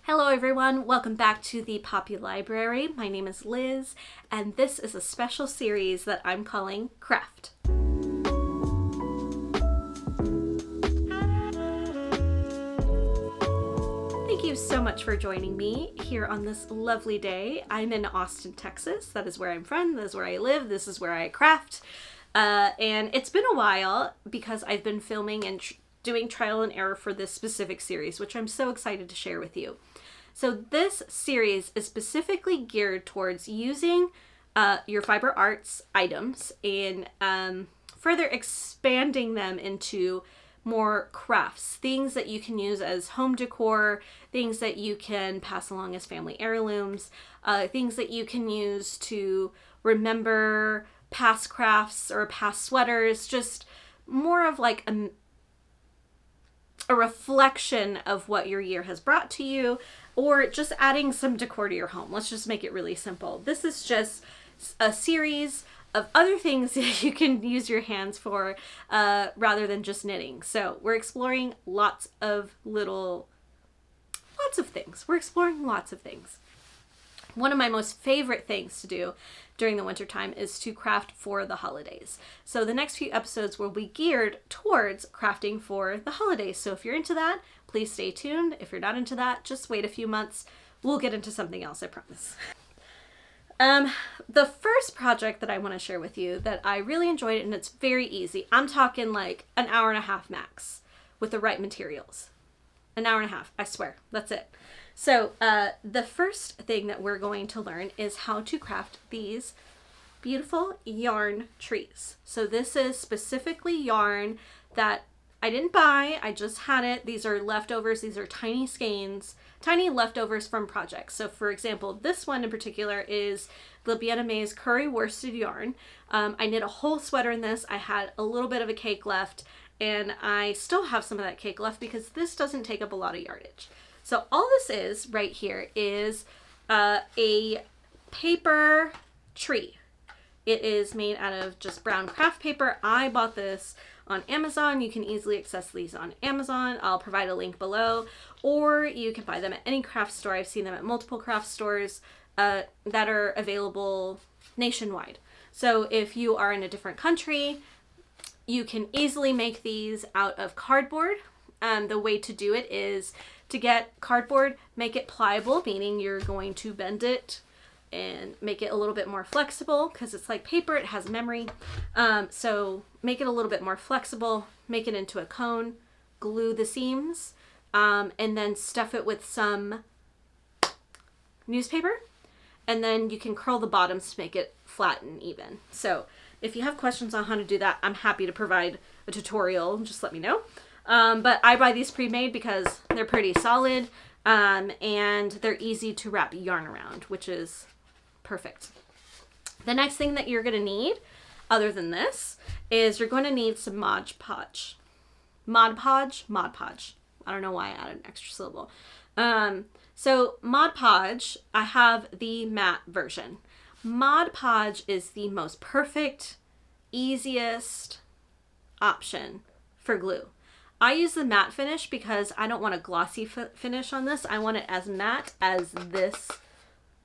Hello everyone, welcome back to the Poppy Library. My name is Liz, and this is a special series that I'm calling Craft. Thank you so much for joining me here on this lovely day. I'm in Austin, Texas. That is where I'm from, that is where I live, this is where I craft. And it's been a while because I've been filming and doing trial and error for this specific series, which I'm so excited to share with you. So this series is specifically geared towards using your fiber arts items and further expanding them into more crafts, things that you can use as home decor, things that you can pass along as family heirlooms, things that you can use to remember past crafts or past sweaters, just more of like a reflection of what your year has brought to you, or just adding some decor to your home. Let's just make it really simple. This is just a series of other things that you can use your hands for rather than just knitting. So we're exploring lots of things. We're exploring lots of things. One of my most favorite things to do during the winter time is to craft for the holidays. So the next few episodes will be geared towards crafting for the holidays. So if you're into that, please stay tuned. If you're not into that, just wait a few months. We'll get into something else, I promise. The first project that I want to share with you that I really enjoyed, and it's very easy. I'm talking like an hour and a half max with the right materials. An hour and a half, I swear. That's it. So the first thing that we're going to learn is how to craft these beautiful yarn trees. So this is specifically yarn that I didn't buy, I just had it. These are leftovers, these are tiny skeins, tiny leftovers from projects. So for example, this one in particular is the Vietnamese curry worsted yarn. I knit a whole sweater in this. I had a little bit of a cake left, and I still have some of that cake left because this doesn't take up a lot of yardage. So all this is right here is a paper tree. It is made out of just brown craft paper. I bought this on Amazon. You can easily access these on Amazon. I'll provide a link below, or you can buy them at any craft store. I've seen them at multiple craft stores that are available nationwide. So if you are in a different country, you can easily make these out of cardboard. The way to do it is to get cardboard, make it pliable, meaning you're going to bend it and make it a little bit more flexible because it's like paper, it has memory. So make it a little bit more flexible, make it into a cone, glue the seams, and then stuff it with some newspaper. And then you can curl the bottoms to make it flat and even. So if you have questions on how to do that, I'm happy to provide a tutorial. Just let me know. But I buy these pre-made because they're pretty solid, and they're easy to wrap yarn around, which is perfect. The next thing that you're going to need, other than this, is you're going to need some Mod Podge. Mod Podge? Mod Podge. I don't know why I added an extra syllable. So Mod Podge, I have the matte version. Mod Podge is the most perfect, easiest option for glue. I use the matte finish because I don't want a glossy finish on this. I want it as matte as this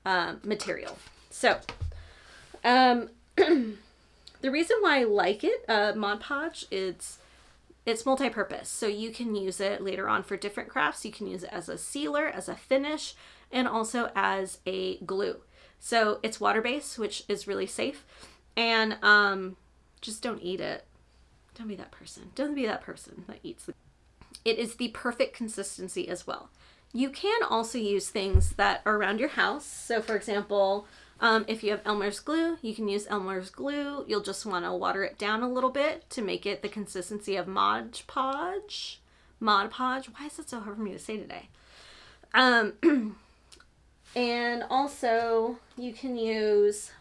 material. So, the reason why I like it, Mod Podge, it's multi-purpose. So you can use it later on for different crafts. You can use it as a sealer, as a finish, and also as a glue. So it's water-based, which is really safe. And just don't eat it. Don't be that person. Don't be that person that eats it. It is the perfect consistency as well. You can also use things that are around your house. So for example, if you have Elmer's glue, you can use Elmer's glue. You'll just want to water it down a little bit to make it the consistency of Mod Podge. Mod Podge. Why is it so hard for me to say today? And also you can use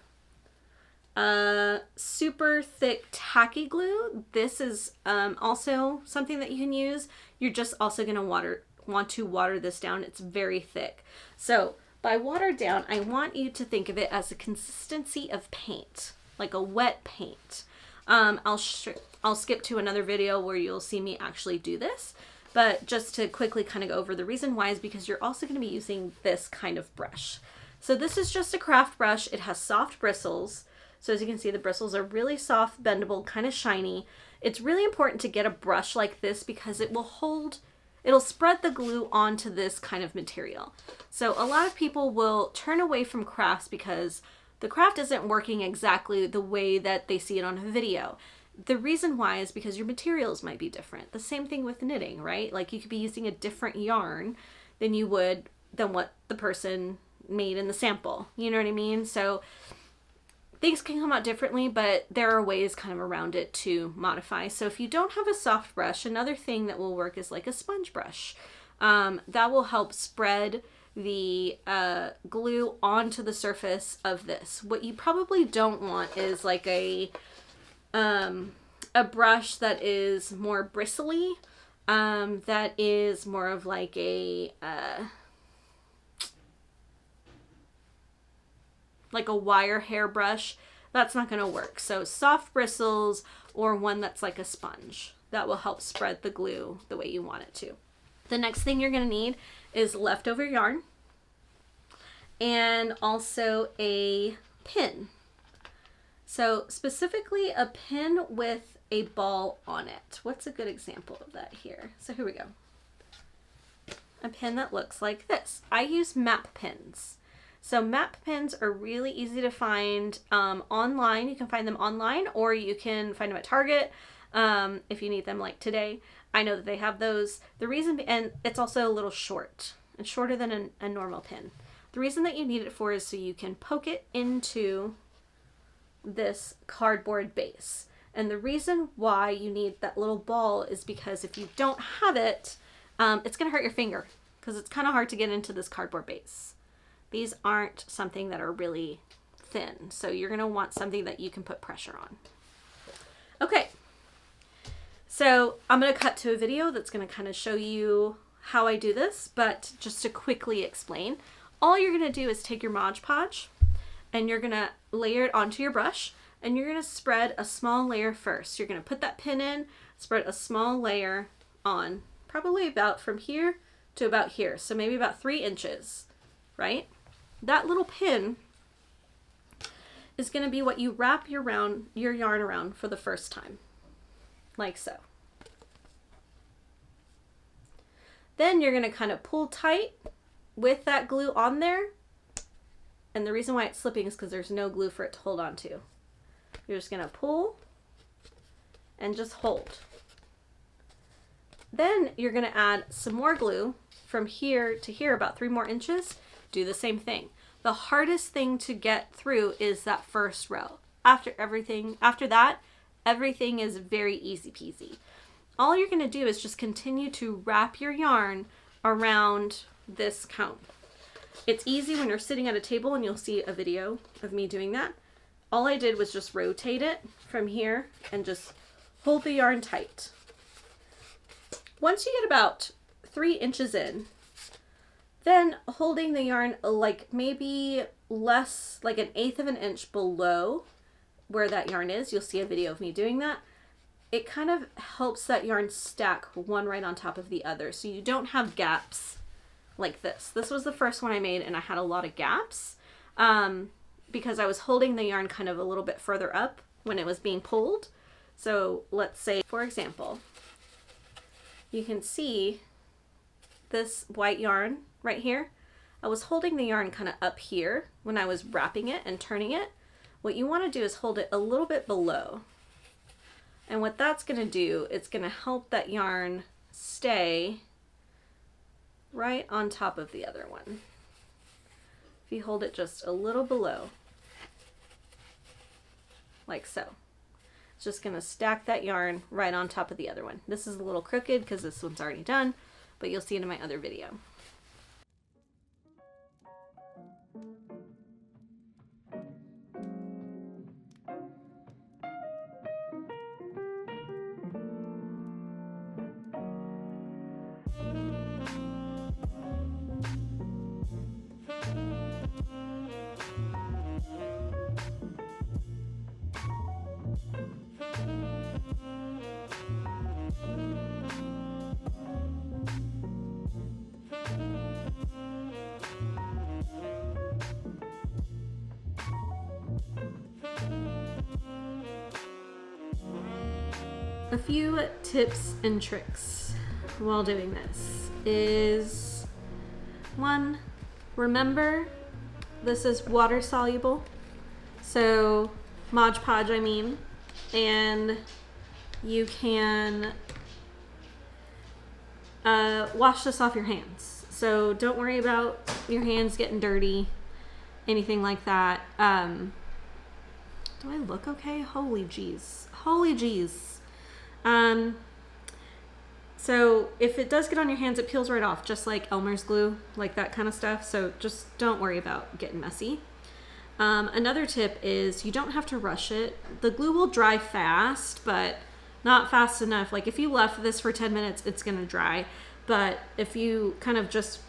super thick tacky glue. This is also something that you can use. You're just also going to want to water this down. It's very thick. So by watered down, I want you to think of it as a consistency of paint, like a wet paint. I'll skip to another video where you'll see me actually do this. But just to quickly kind of go over the reason why is because you're also going to be using this kind of brush. So this is just a craft brush. It has soft bristles. So as you can see, the bristles are really soft, bendable, kind of shiny. It's really important to get a brush like this because it'll spread the glue onto this kind of material. So a lot of people will turn away from crafts because the craft isn't working exactly the way that they see it on a video. The reason why is because your materials might be different. The same thing with knitting, right? Like you could be using a different yarn than what the person made in the sample. You know what I mean? So things can come out differently, but there are ways kind of around it to modify. So if you don't have a soft brush, another thing that will work is like a sponge brush. That will help spread the glue onto the surface of this. What you probably don't want is like a brush that is more bristly, that is more of like a wire hair brush. That's not going to work. So soft bristles or one that's like a sponge. That will help spread the glue the way you want it to. The next thing you're going to need is leftover yarn and also a pin. So specifically a pin with a ball on it. What's a good example of that here? So here we go. A pin that looks like this. I use map pins. So map pins are really easy to find online. You can find them online or you can find them at Target if you need them like today. I know that they have those. The reason, and it's also a little short. It's shorter than a normal pin. The reason that you need it for is so you can poke it into this cardboard base. And the reason why you need that little ball is because if you don't have it, it's going to hurt your finger because it's kind of hard to get into this cardboard base. These aren't something that are really thin, so you're going to want something that you can put pressure on. Okay, so I'm going to cut to a video that's going to kind of show you how I do this, but just to quickly explain, all you're going to do is take your Mod Podge and you're going to layer it onto your brush and you're going to spread a small layer first. You're going to put that pin in, spread a small layer on, probably about from here to about here, so maybe about 3 inches, right? That little pin is going to be what you wrap your yarn around for the first time, like so. Then you're going to kind of pull tight with that glue on there, and the reason why it's slipping is because there's no glue for it to hold on to. You're just going to pull and just hold. Then you're going to add some more glue from here to here, about 3 more inches. Do the same thing. The hardest thing to get through is that first row. After that, everything is very easy peasy. All you're going to do is just continue to wrap your yarn around this cone. It's easy when you're sitting at a table, and you'll see a video of me doing that. All I did was just rotate it from here and just hold the yarn tight. Once you get about 3 inches in, then holding the yarn like maybe less, like 1/8 of an inch below where that yarn is, you'll see a video of me doing that. It kind of helps that yarn stack one right on top of the other, so you don't have gaps like this. This was the first one I made and I had a lot of gaps because I was holding the yarn kind of a little bit further up when it was being pulled. So let's say, for example, you can see this white yarn right here. I was holding the yarn kind of up here when I was wrapping it and turning it. What you want to do is hold it a little bit below. And what that's going to do, it's going to help that yarn stay right on top of the other one. If you hold it just a little below, like so. It's just going to stack that yarn right on top of the other one. This is a little crooked because this one's already done, but you'll see it in my other video. A few tips and tricks while doing this is, one, remember this is water soluble, so Mod Podge I mean, and you can wash this off your hands. So don't worry about your hands getting dirty, anything like that. Do I look okay? Holy jeez. Holy jeez. So if it does get on your hands, it peels right off, just like Elmer's glue, like that kind of stuff. So just don't worry about getting messy. Another tip is you don't have to rush it. The glue will dry fast, but not fast enough. Like if you left this for 10 minutes, it's gonna dry. But if you kind of just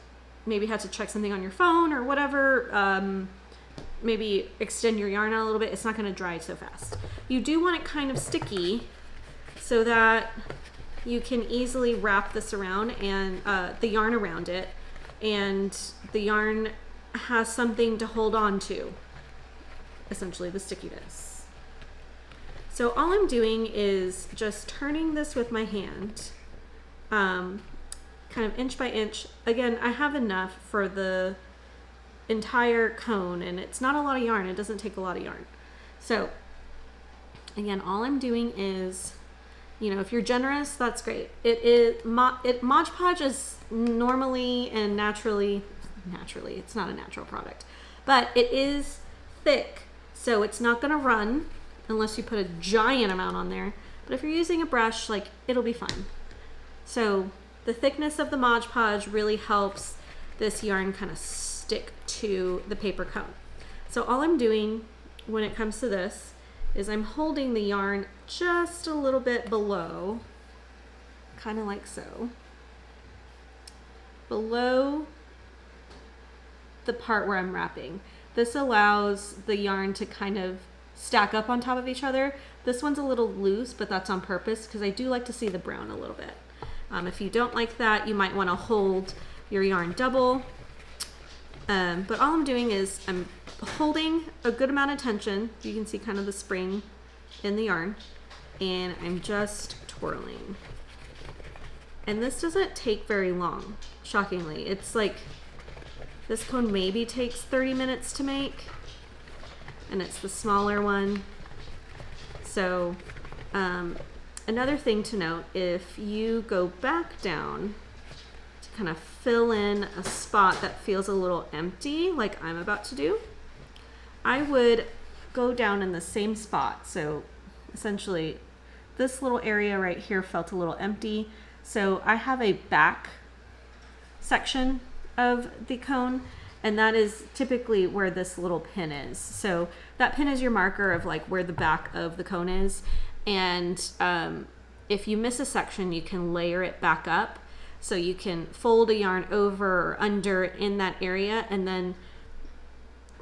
maybe had to check something on your phone or whatever, maybe extend your yarn out a little bit, it's not gonna dry so fast. You do want it kind of sticky so that you can easily wrap this around and the yarn around it, and the yarn has something to hold on to, essentially the stickiness. So all I'm doing is just turning this with my hand, kind of inch by inch. Again, I have enough for the entire cone, and it's not a lot of yarn. It doesn't take a lot of yarn. So again, all I'm doing is, you know, if you're generous, that's great. Mod Podge is normally and naturally, it's not a natural product, but it is thick, so it's not gonna run unless you put a giant amount on there. But if you're using a brush, like, it'll be fine. So the thickness of the Mod Podge really helps this yarn kind of stick to the paper cone. So all I'm doing when it comes to this is I'm holding the yarn just a little bit below, kind of like so, below the part where I'm wrapping. This allows the yarn to kind of stack up on top of each other. This one's a little loose, but that's on purpose because I do like to see the brown a little bit. If you don't like that, you might want to hold your yarn double. But all I'm doing is I'm holding a good amount of tension. You can see kind of the spring in the yarn, and I'm just twirling. And this doesn't take very long, shockingly. It's like, this cone maybe takes 30 minutes to make, and it's the smaller one. So another thing to note, if you go back down to kind of fill in a spot that feels a little empty, like I'm about to do, I would go down in the same spot. So essentially this little area right here felt a little empty. So I have a back section of the cone, and that is typically where this little pin is. So that pin is your marker of like where the back of the cone is. And if you miss a section, you can layer it back up. So you can fold a yarn over or under in that area and then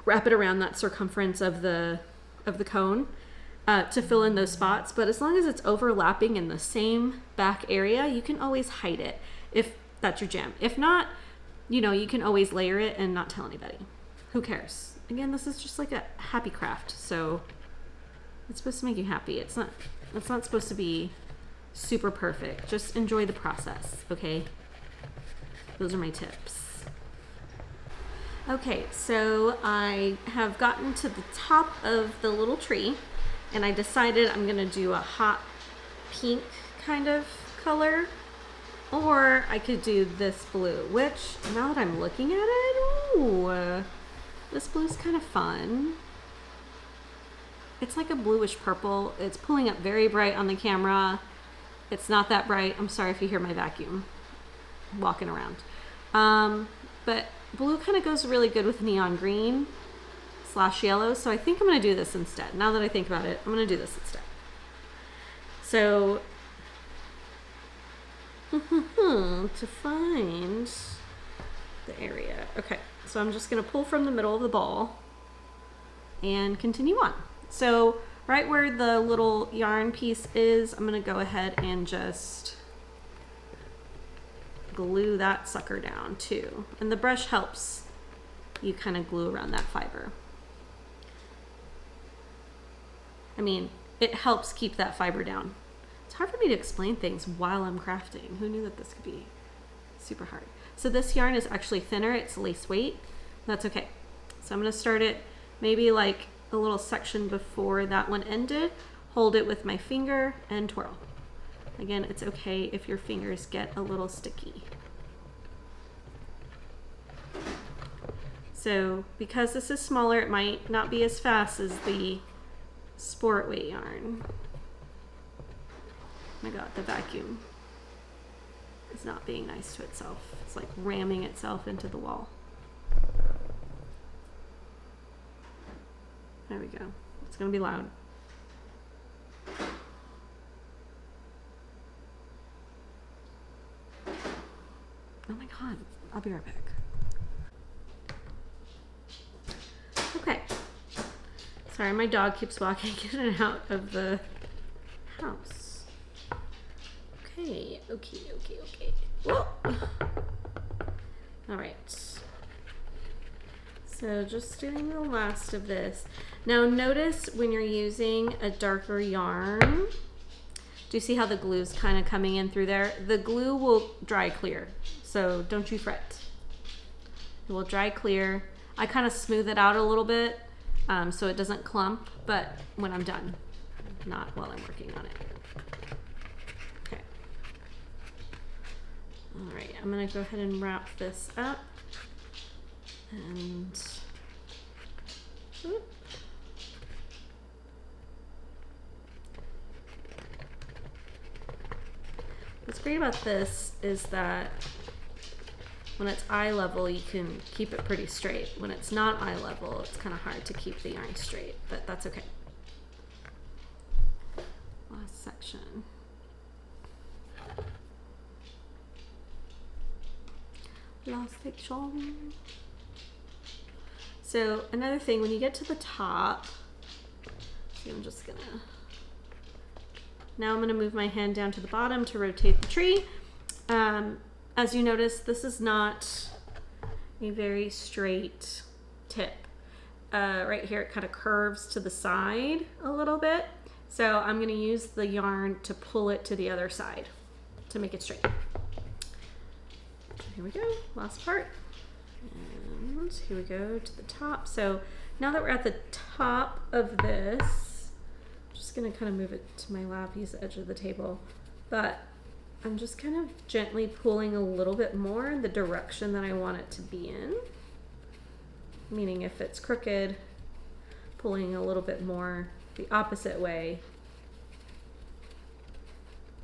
wrap it around that circumference of the cone to fill in those spots. But as long as it's overlapping in the same back area, you can always hide it if that's your jam. If not, you know, you can always layer it and not tell anybody. Who cares? Again, this is just like a happy craft, so it's supposed to make you happy. It's not supposed to be super perfect. Just enjoy the process, okay? Those are my tips. Okay, so I have gotten to the top of the little tree, and I decided I'm gonna do a hot pink kind of color, or I could do this blue, which now that I'm looking at it, ooh, this blue's kind of fun. It's like a bluish purple. It's pulling up very bright on the camera. It's not that bright. I'm sorry if you hear my vacuum walking around. But blue kind of goes really good with neon green / yellow. So I think I'm going to do this instead. Now that I think about it, I'm going to do this instead. So to find the area. Okay, so I'm just going to pull from the middle of the ball and continue on. So right where the little yarn piece is, I'm going to go ahead and just glue that sucker down too. And the brush helps you kind of glue around that fiber. I mean, it helps keep that fiber down. It's hard for me to explain things while I'm crafting. Who knew that this could be super hard? So this yarn is actually thinner. It's lace weight. That's okay. So I'm going to start it maybe like a little section before that one ended. Hold it with my finger and twirl. Again, it's okay if your fingers get a little sticky. So because this is smaller, it might not be as fast as the sport weight yarn. Oh my God, the vacuum is not being nice to itself. It's like ramming itself into the wall. There we go. It's gonna be loud. Oh my God, I'll be right back. Okay. Sorry, my dog keeps walking in and out of the house. Okay. Whoa. All right. So just doing the last of this. Now notice when you're using a darker yarn, do you see how the glue's kind of coming in through there? The glue will dry clear, so don't you fret. It will dry clear. I kind of smooth it out a little bit so it doesn't clump, but when I'm done, not while I'm working on it. Okay. All right, I'm gonna go ahead and wrap this up. And what's great about this is that when it's eye level, you can keep it pretty straight. When it's not eye level, it's kind of hard to keep the yarn straight, but that's okay. Last section. Last section. So another thing, when you get to the top, see, now I'm gonna move my hand down to the bottom to rotate the tree. As you notice, this is not a very straight tip. Right here, it kind of curves to the side a little bit. So I'm gonna use the yarn to pull it to the other side to make it straight. Here we go, last part. And here we go to the top. So now that we're at the top of this, I'm just gonna kind of move it to my lap, use the edge of the table, but I'm just kind of gently pulling a little bit more in the direction that I want it to be in. Meaning if it's crooked, pulling a little bit more the opposite way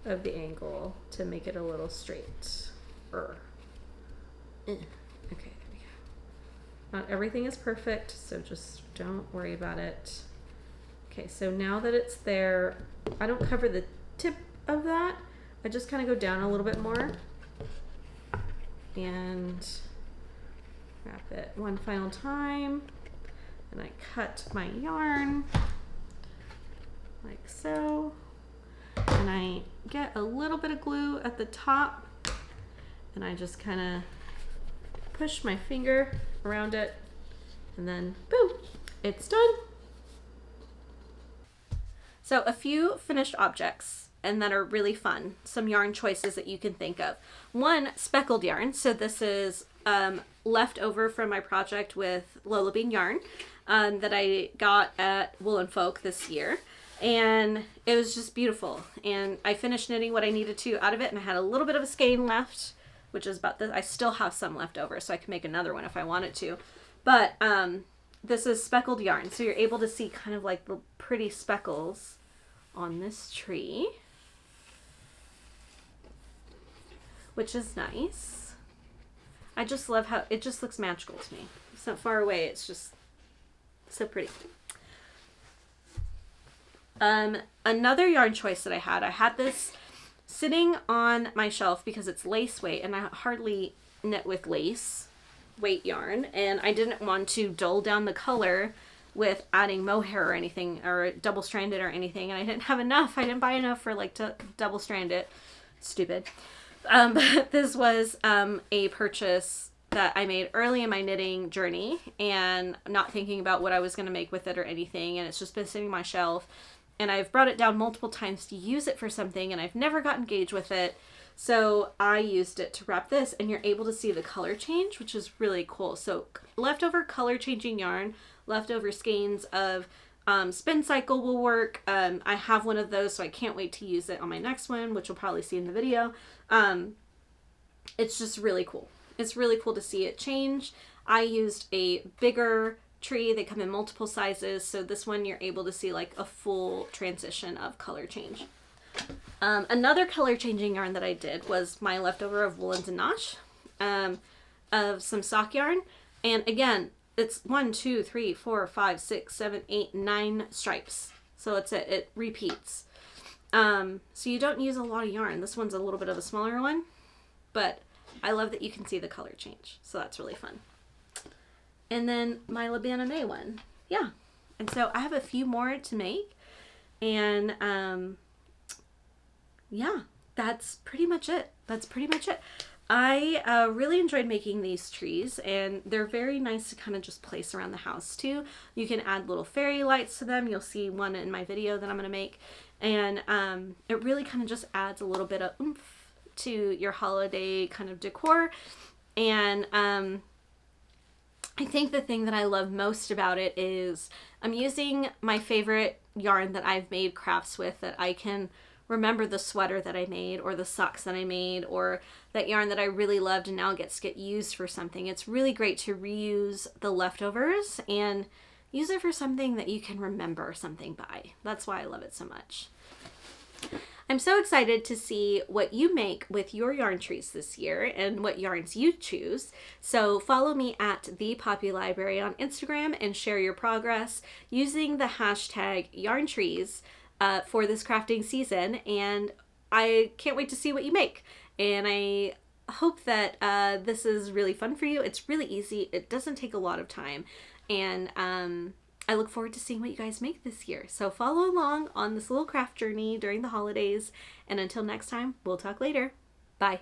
of the angle to make it a little straighter. Okay, there we go. Not everything is perfect, so just don't worry about it. Okay, so now that it's there, I don't cover the tip of that. I just kind of go down a little bit more and wrap it one final time. And I cut my yarn like so. And I get a little bit of glue at the top and I just kind of push my finger around it and then boom, it's done. So a few finished objects and that are really fun. Some yarn choices that you can think of. One, speckled yarn. So this is left over from my project with Lola Bean yarn that I got at Wool & Folk this year. And it was just beautiful. And I finished knitting what I needed to out of it, and I had a little bit of a skein left, which is about this. I still have some left over, so I can make another one if I wanted to. But this is speckled yarn, so you're able to see kind of like the pretty speckles on this tree, which is nice. I just love how it just looks magical to me. It's not far away, it's just so pretty. Another yarn choice that I had this sitting on my shelf because it's lace weight, and I hardly knit with lace weight yarn, and I didn't want to dull down the color with adding mohair or anything, or double stranded or anything, and I didn't have enough. I didn't buy enough for like to double strand it. Stupid. But this was a purchase that I made early in my knitting journey, and not thinking about what I was going to make with it or anything, and it's just been sitting on my shelf. and I've brought it down multiple times to use it for something, and I've never got engaged with it. So I used it to wrap this, and you're able to see the color change, which is really cool. So leftover color changing yarn, leftover skeins of Spin Cycle will work. I have one of those, so I can't wait to use it on my next one, which you'll probably see in the video. It's just really cool. It's really cool to see it change. I used a bigger tree. They come in multiple sizes, so this one you're able to see like a full transition of color change. Another color changing yarn that I did was my leftover of Woolens and Nosh, of some sock yarn. And again, it's 1, 2, 3, 4, 5, 6, 7, 8, 9 stripes. So it repeats. So you don't use a lot of yarn. This one's a little bit of a smaller one, but I love that you can see the color change. So that's really fun. And then my Labana May one. Yeah. And so I have a few more to make. And yeah, that's pretty much it. I really enjoyed making these trees, and they're very nice to kind of just place around the house too. You can add little fairy lights to them. You'll see one in my video that I'm going to make. And it really kind of just adds a little bit of oomph to your holiday kind of decor. And I think the thing that I love most about it is I'm using my favorite yarn that I've made crafts with, that I can remember the sweater that I made, or the socks that I made, or that yarn that I really loved and now gets to get used for something. It's really great to reuse the leftovers and use it for something that you can remember something by. That's why I love it so much. I'm so excited to see what you make with your yarn trees this year and what yarns you choose. So follow me at The Poppy Library on Instagram and share your progress using the hashtag yarntrees for this crafting season, and I can't wait to see what you make. And I hope that this is really fun for you. It's really easy. It doesn't take a lot of time, and I look forward to seeing what you guys make this year. So follow along on this little craft journey during the holidays, and until next time, we'll talk later. Bye.